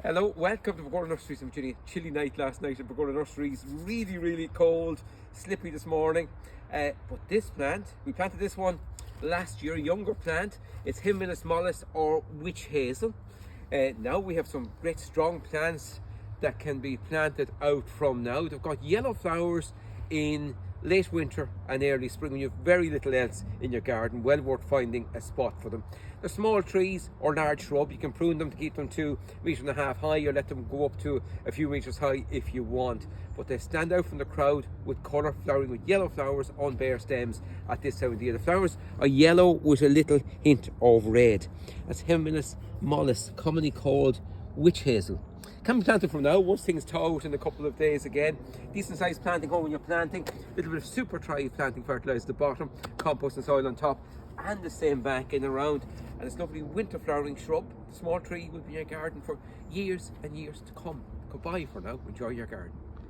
Hello, welcome to Pergola Nurseries. I'm a chilly night last night at Pergola Nurseries. Really cold, slippy this morning. But this plant, we planted this one last year, a younger plant. It's Himalayan mollis or witch hazel. Now we have some great strong plants that can be planted out from now. They've got yellow flowers in late winter and early spring when you have very little else in your garden. Well worth finding a spot for them. They're small trees or large shrub. You can prune them to keep them 2.5 meters high, or let them go up to a few meters high if you want. But they stand out from the crowd with colour, flowering with yellow flowers on bare stems at this time of the year. The flowers are yellow with a little hint of red. That's Himalayan mollis, commonly called witch hazel. Can be planted from now once things thaw out in a couple of days again. Decent sized planting home when you're planting. A little bit of super dry planting fertiliser at the bottom, compost and soil on top, and the same back in around. And it's lovely winter flowering shrub. The small tree will be in your garden for years and years to come. Goodbye for now. Enjoy your garden.